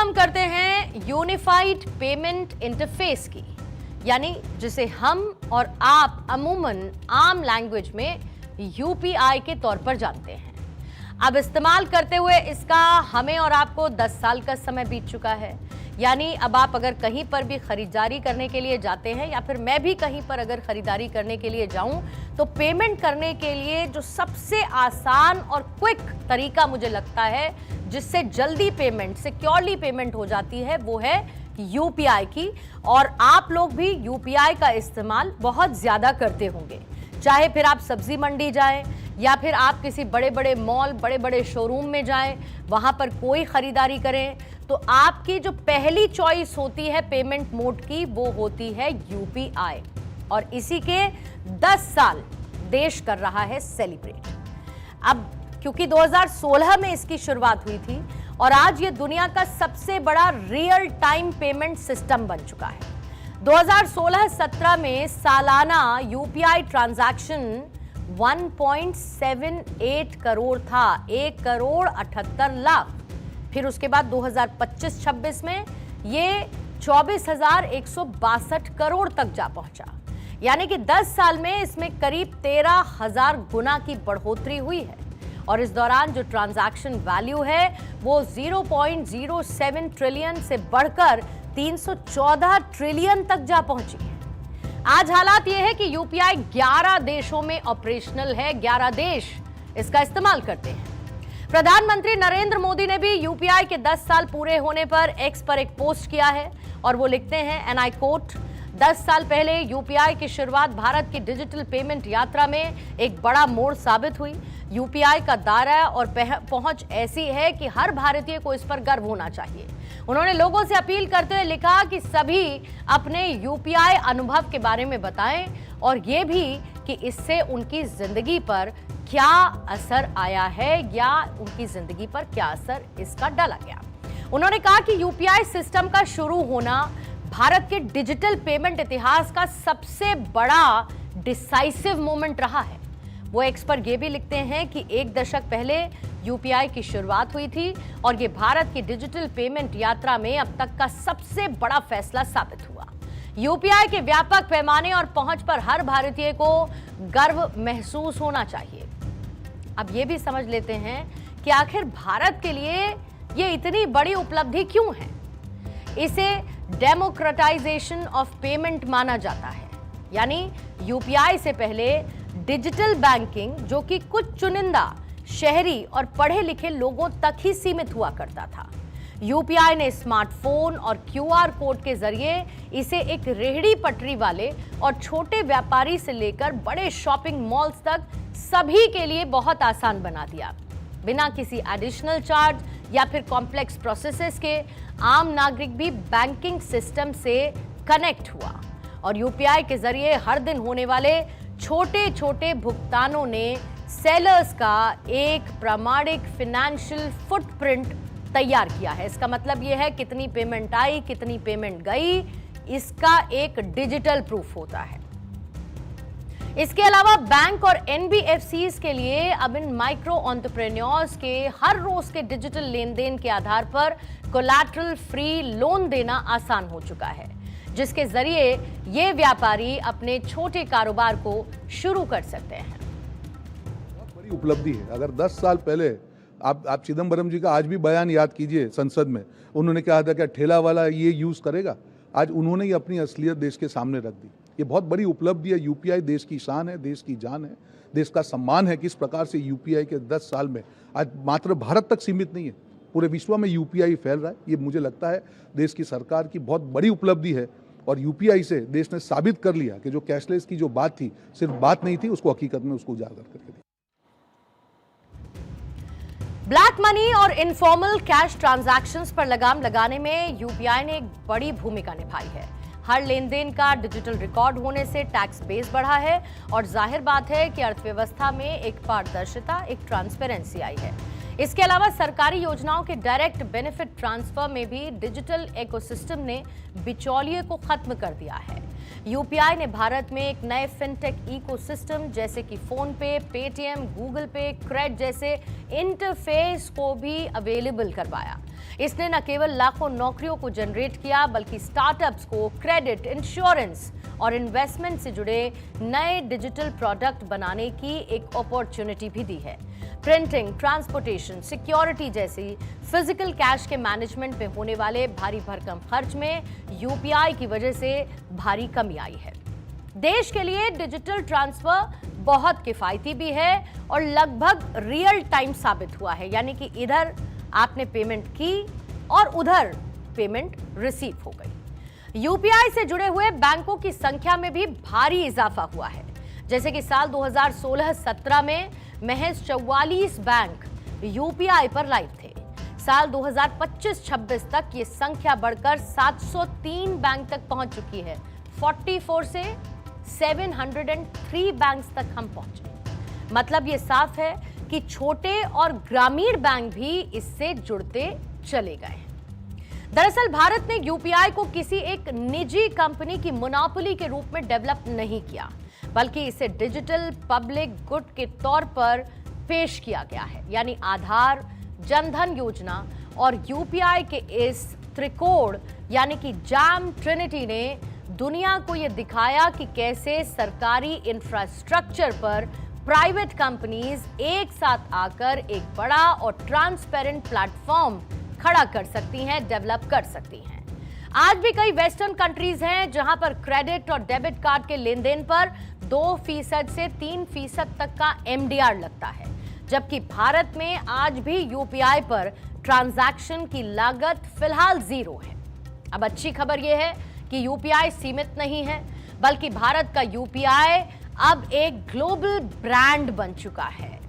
हम करते हैं यूनिफाइड पेमेंट इंटरफेस की, यानी जिसे हम और आप अमूमन आम लैंग्वेज में यूपीआई के तौर पर जानते हैं। अब इस्तेमाल करते हुए इसका हमें और आपको 10 साल का समय बीत चुका है। यानी अब आप अगर कहीं पर भी खरीदारी करने के लिए जाते हैं या फिर मैं भी कहीं पर अगर खरीदारी करने के लिए जाऊं तो पेमेंट करने के लिए जो सबसे आसान और क्विक तरीका मुझे लगता है जिससे जल्दी पेमेंट, सिक्योरली पेमेंट हो जाती है, वो है यूपीआई की। और आप लोग भी यूपीआई का इस्तेमाल बहुत ज्यादा करते होंगे, चाहे फिर आप सब्जी मंडी जाएं या फिर आप किसी बड़े बड़े मॉल, बड़े बड़े शोरूम में जाएं, वहां पर कोई खरीदारी करें तो आपकी जो पहली चॉइस होती है पेमेंट मोड की वो होती है यूपीआई। और इसी के 10 साल देश कर रहा है सेलिब्रेट। अब क्योंकि 2016 में इसकी शुरुआत हुई थी और आज ये दुनिया का सबसे बड़ा रियल टाइम पेमेंट सिस्टम बन चुका है। 2016-17 में सालाना यूपीआई ट्रांजैक्शन 1.78 करोड़ था, 1,78,00,000। फिर उसके बाद 2025-26 में ये 24,162 करोड़ तक जा पहुंचा। यानी कि 10 साल में इसमें करीब 13,000 गुना की बढ़ोतरी हुई है। और इस दौरान जो ट्रांजैक्शन वैल्यू है वो 0.07 ट्रिलियन से बढ़कर 314 ट्रिलियन तक जा पहुंची है। आज हालात यह है कि यूपीआई 11 देशों में ऑपरेशनल है, 11 देश इसका इस्तेमाल करते हैं। प्रधानमंत्री नरेंद्र मोदी ने भी यूपीआई के 10 साल पूरे होने पर एक्स पर एक पोस्ट किया है और वो लिखते हैं, एंड आई कोट, 10 साल पहले यूपीआई की शुरुआत भारत की डिजिटल पेमेंट यात्रा में एक बड़ा मोड़ साबित हुई। यूपीआई का दायरा और पहुंच ऐसी है कि हर भारतीय को इस पर गर्व होना चाहिए। उन्होंने लोगों से अपील करते हुए लिखा कि सभी अपने यूपीआई अनुभव के बारे में बताएं और ये भी कि इससे उनकी जिंदगी पर क्या असर आया है या उनकी जिंदगी पर क्या असर इसका डाला गया। उन्होंने कहा कि यूपीआई सिस्टम का शुरू होना भारत के डिजिटल पेमेंट इतिहास का सबसे बड़ा डिसाइसिव मोमेंट रहा है। वो एक्स पर ये भी लिखते हैं कि 1 दशक पहले यूपीआई की शुरुआत हुई थी और ये भारत की डिजिटल पेमेंट यात्रा में अब तक का सबसे बड़ा फैसला साबित हुआ। यूपीआई के व्यापक पैमाने और पहुंच पर हर भारतीय को गर्व महसूस होना चाहिए। अब ये भी समझ लेते हैं कि आखिर भारत के लिए ये इतनी बड़ी उपलब्धि क्यों है। इसे डेमोक्रेटाइजेशन ऑफ पेमेंट माना जाता है। यानी यूपीआई से पहले डिजिटल बैंकिंग, जो कि कुछ चुनिंदा शहरी और पढ़े लिखे लोगों तक ही सीमित हुआ करता था, यूपीआई ने स्मार्टफोन और क्यूआर कोड के जरिए इसे एक रेहड़ी पटरी वाले और छोटे व्यापारी से लेकर बड़े शॉपिंग मॉल्स तक सभी के लिए बहुत आसान बना दिया। बिना किसी एडिशनल चार्ज या फिर कॉम्प्लेक्स प्रोसेसेस के आम नागरिक भी बैंकिंग सिस्टम से कनेक्ट हुआ और यूपीआई के जरिए हर दिन होने वाले छोटे छोटे भुगतानों ने सेलर्स का एक प्रामाणिक फाइनेंशियल फुटप्रिंट तैयार किया है। इसका मतलब यह है कितनी पेमेंट आई, कितनी पेमेंट गई, इसका एक डिजिटल प्रूफ होता है। इसके अलावा बैंक और एनबीएफसीज के लिए अब इन माइक्रो एंटरप्रेन्योर्स के हर रोज के डिजिटल लेन देन के आधार पर कोलैटरल फ्री लोन देना आसान हो चुका है, जिसके जरिए ये व्यापारी अपने छोटे कारोबार को शुरू कर सकते हैं। बहुत बड़ी उपलब्धि है। अगर 10 साल पहले आप चिदम्बरम जी का आज भी बयान याद कीजिए संसद में, उन्होंने कहा था कि ठेला वाला ये यूज करेगा, आज उन्होंने ही अपनी असलियत देश के सामने रख दी। ये बहुत बड़ी उपलब्धि है। यूपीआई देश की शान है, देश की जान है, देश का सम्मान है। किस प्रकार से यूपीआई के 10 साल में आज मात्र भारत तक सीमित नहीं है, पूरे विश्व में यूपीआई फैल रहा है। ये मुझे लगता है देश की सरकार की बहुत बड़ी उपलब्धि है और यूपीआई से देश ने साबित कर लिया कि जो कैशलेस की जो बात थी सिर्फ बात नहीं थी, उसको हकीकत में उसको उजागर करके दी। ब्लैक मनी और इनफॉर्मल कैश ट्रांजैक्शंस पर लगाम लगाने में यूपीआई ने एक बड़ी भूमिका निभाई है। हर लेन देन का डिजिटल रिकॉर्ड होने से टैक्स बेस बढ़ा है और जाहिर बात है कि अर्थव्यवस्था में एक पारदर्शिता, एक ट्रांसपेरेंसी आई है। इसके अलावा सरकारी योजनाओं के डायरेक्ट बेनिफिट ट्रांसफर में भी डिजिटल इकोसिस्टम ने बिचौलिए को खत्म कर दिया है। यूपीआई ने भारत में एक नए फिनटेक इकोसिस्टम जैसे कि फोन पे, पेटीएम, गूगल पे, क्रेड जैसे इंटरफेस को भी अवेलेबल करवाया। इसने न केवल लाखों नौकरियों को जनरेट किया बल्कि स्टार्टअप्स को क्रेडिट, इंश्योरेंस और इन्वेस्टमेंट से जुड़े नए डिजिटल प्रोडक्ट बनाने की एक अपॉर्चुनिटी भी दी है। प्रिंटिंग, ट्रांसपोर्टेशन, सिक्योरिटी जैसी फिजिकल कैश के मैनेजमेंट में होने वाले भारी भरकम खर्च में यूपीआई की वजह से भारी कमी आई है। देश के लिए डिजिटल ट्रांसफर बहुत किफायती भी है और लगभग रियल टाइम साबित हुआ है, यानी कि इधर आपने पेमेंट की और उधर पेमेंट रिसीव हो गई। यूपीआई से जुड़े हुए बैंकों की संख्या में भी भारी इजाफा हुआ है। जैसे कि साल 2016-17 में महज 44 बैंक यूपीआई पर लाइव थे। साल 2025-26 तक ये संख्या बढ़कर 703 बैंक तक पहुंच चुकी है। 44 से 703 बैंक्स तक हम पहुंचे। मतलब ये साफ है कि छोटे और ग्रामीण बैंक भी इससे जुड़ते चले गए हैं। दरअसल भारत ने यूपीआई को किसी एक निजी कंपनी की मोनोपोली के रूप में डेवलप नहीं किया, बल्कि इसे डिजिटल पब्लिक गुड के तौर पर पेश किया गया है। यानी आधार, जनधन योजना और यूपीआई के इस त्रिकोण यानी कि जैम ट्रिनिटी ने दुनिया को यह दिखाया कि कैसे सरकारी इंफ्रास्ट्रक्चर पर प्राइवेट कंपनीज एक साथ आकर एक बड़ा और ट्रांसपेरेंट प्लेटफॉर्म खड़ा कर सकती हैं, डेवलप कर सकती हैं। आज भी कई वेस्टर्न कंट्रीज हैं जहां पर क्रेडिट और डेबिट कार्ड के लेन देन पर 2% से 3% तक का एमडीआर लगता है, जबकि भारत में आज भी यूपीआई पर ट्रांजैक्शन की लागत फिलहाल 0 है। अब अच्छी खबर यह है कि यूपीआई सीमित नहीं है, बल्कि भारत का यूपीआई अब एक ग्लोबल ब्रांड बन चुका है।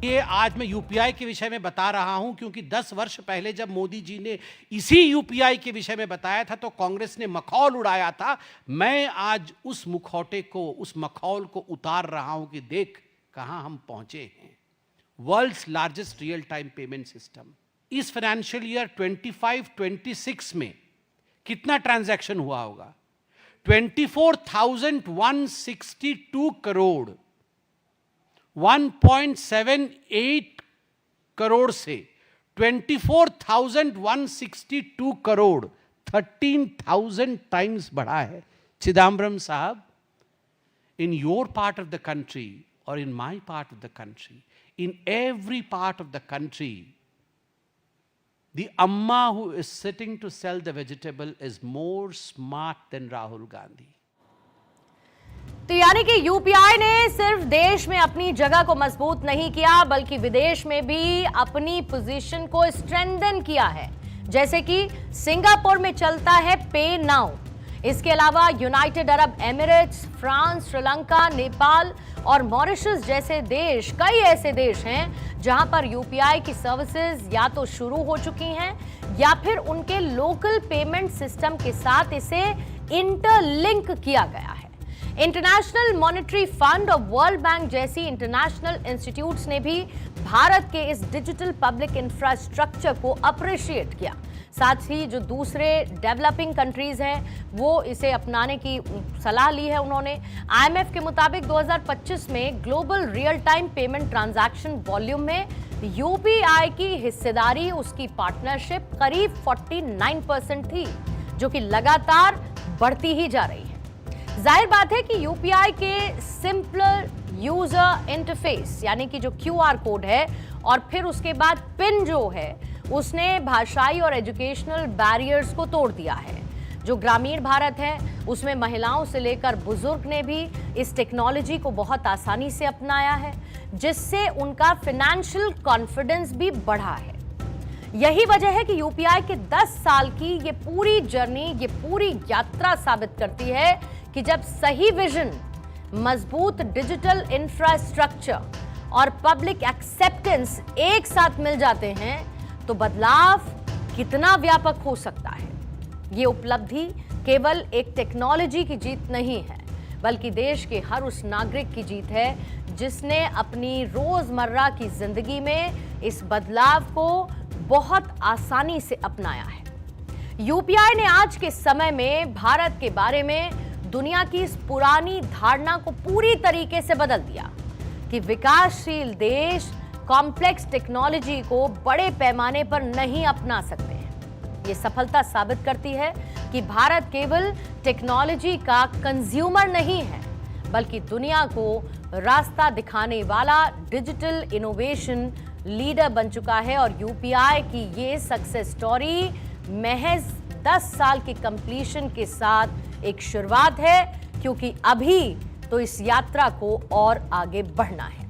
ये आज मैं यूपीआई के विषय में बता रहा हूं क्योंकि 10 वर्ष पहले जब मोदी जी ने इसी यूपीआई के विषय में बताया था तो कांग्रेस ने मखौल उड़ाया था। मैं आज उस मुखौटे को, उस मखौल को उतार रहा हूं कि देख कहां हम पहुंचे हैं। World's largest real time payment system. इस फाइनेंशियल ईयर 25-26 में कितना ट्रांजैक्शन हुआ होगा? 24,162 करोड़। 1.78 करोड़ से 24,162 करोड़ 13,000 टाइम्स बढ़ा है। चिदम्बरम साहब, in your part of the country or in my part of the country, in every part of the country, the amma who is sitting to sell the vegetable is more smart than Rahul Gandhi. तो यानी कि UPI ने सिर्फ देश में अपनी जगह को मजबूत नहीं किया बल्कि विदेश में भी अपनी पोजीशन को स्ट्रेंथन किया है। जैसे कि सिंगापुर में चलता है पे नाउ। इसके अलावा United Arab Emirates, France, Sri Lanka, Nepal और मॉरिशस जैसे देश, कई ऐसे देश हैं जहां पर यूपीआई की सर्विसेज या तो शुरू हो चुकी हैं या फिर उनके लोकल पेमेंट सिस्टम के साथ इसे इंटरलिंक किया गया है। इंटरनेशनल मॉनेटरी फंड और वर्ल्ड बैंक जैसी इंटरनेशनल इंस्टीट्यूट्स ने भी भारत के इस डिजिटल पब्लिक इंफ्रास्ट्रक्चर को अप्रिशिएट किया। साथ ही जो दूसरे डेवलपिंग कंट्रीज हैं वो इसे अपनाने की सलाह ली है उन्होंने। आईएमएफ के मुताबिक 2025 में global real time payment transaction volume में यूपीआई की हिस्सेदारी, उसकी पार्टनरशिप करीब 49% थी, जो कि लगातार बढ़ती ही जा रही है। जाहिर बात है कि यूपीआई के सिंपल यूजर इंटरफेस यानी कि जो क्यूआर कोड है और फिर उसके बाद पिन जो है उसने भाषाई और एजुकेशनल बैरियर्स को तोड़ दिया है। जो ग्रामीण भारत है उसमें महिलाओं से लेकर बुजुर्ग ने भी इस टेक्नोलॉजी को बहुत आसानी से अपनाया है, जिससे उनका फाइनेंशियल कॉन्फिडेंस भी बढ़ा है। यही वजह है कि यूपीआई के 10 साल की ये पूरी जर्नी, ये पूरी यात्रा साबित करती है कि जब सही विजन, मजबूत डिजिटल इंफ्रास्ट्रक्चर और पब्लिक एक्सेप्टेंस एक साथ मिल जाते हैं तो बदलाव कितना व्यापक हो सकता है। ये उपलब्धि केवल एक टेक्नोलॉजी की जीत नहीं है, बल्कि देश के हर उस नागरिक की जीत है जिसने अपनी रोजमर्रा की जिंदगी में इस बदलाव को बहुत आसानी से अपनाया है। यूपीआई ने आज के समय में भारत के बारे में दुनिया की इस पुरानी धारणा को पूरी तरीके से बदल दिया कि विकासशील देश कॉम्प्लेक्स टेक्नोलॉजी को बड़े पैमाने पर नहीं अपना सकते हैं। ये सफलता साबित करती है कि भारत केवल टेक्नोलॉजी का कंज्यूमर नहीं है, बल्कि दुनिया को रास्ता दिखाने वाला डिजिटल इनोवेशन लीडर बन चुका है। और यूपीआई की ये सक्सेस स्टोरी महज 10 साल के कंप्लीशन के साथ एक शुरुआत है, क्योंकि अभी तो इस यात्रा को और आगे बढ़ना है।